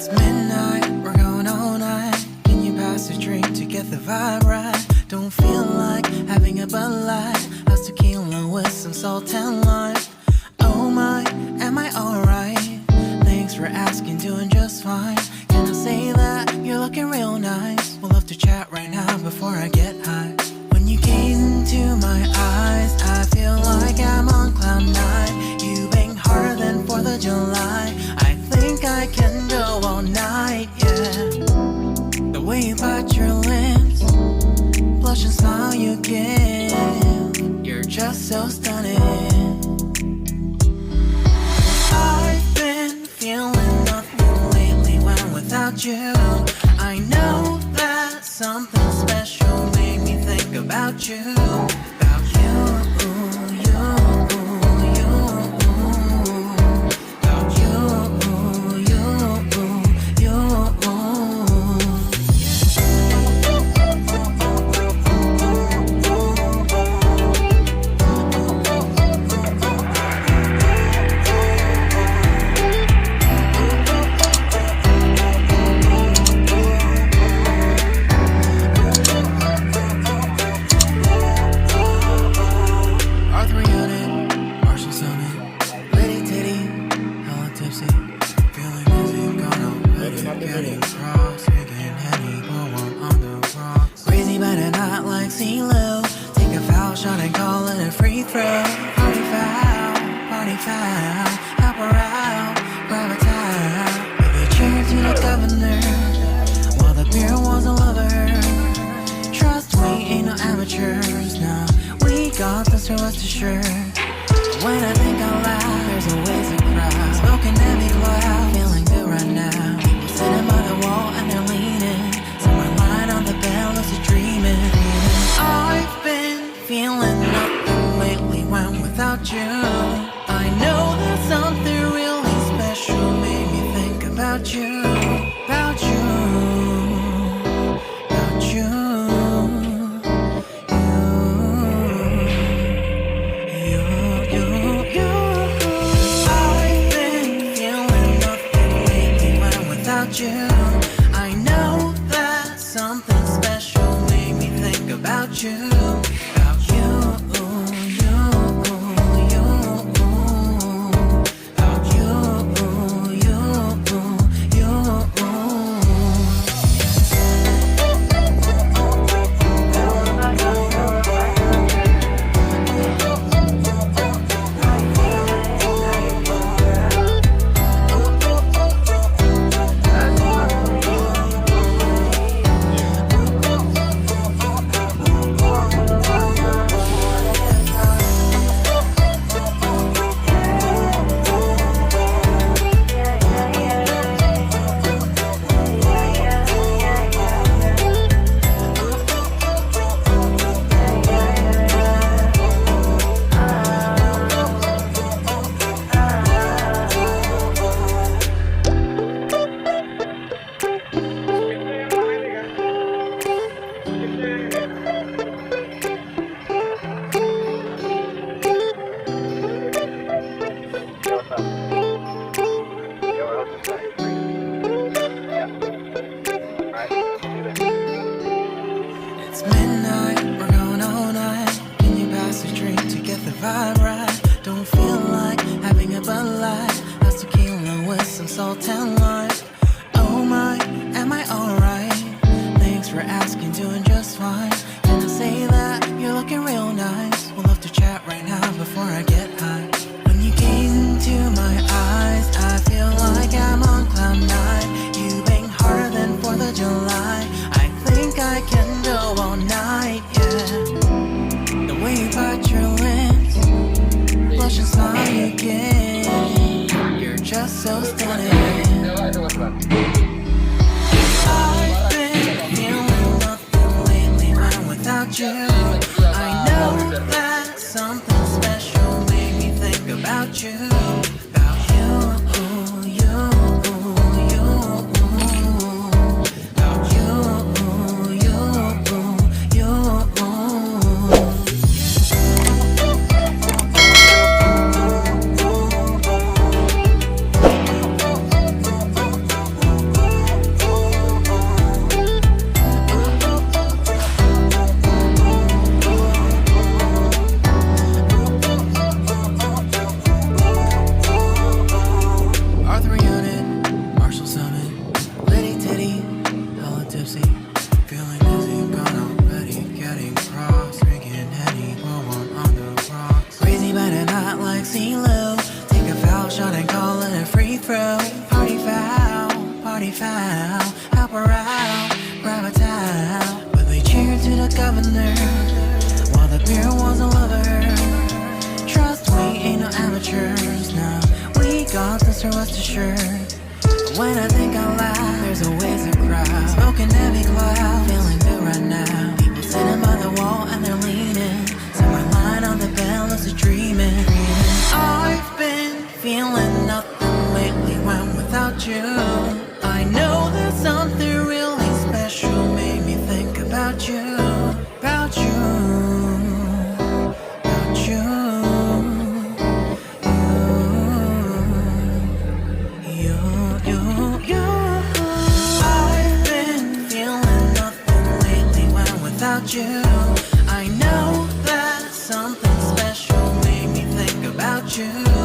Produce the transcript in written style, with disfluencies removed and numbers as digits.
It's midnight, we're going all night. Can you pass a drink to get the vibe right? Don't feel like having a Bud Light. How's tequila with some salt and lime? Oh my, am I alright? Thanks for asking, doing just fine. Can I say that you're looking real nice? We'll love to chat right now before I get high. When you gaze into my eyes, I feel like I'm on cloud nine. You bang harder than 4th of July. I think I can go all night, yeah. The way you bite your lips, blush and smile you give, you're just so stunning. I've been feeling nothing lately when without you. I know that something special made me think about you. About you, you, you. About you, you, party foul. Help her out, grab a towel. But they cheered to the governor while the beer wasn't lover. Trust we ain't no amateurs now. We got this, rest assured. When I think out loud, there's always a crowd. Smoking heavy cloud, feeling good right now. People sitting by the wall and they're leaning. So my line on the bell is a dreaming. I've been feeling nothing lately when without you. I know that something really special made me think about you. About you. About you. You. I know that something special made me think about you.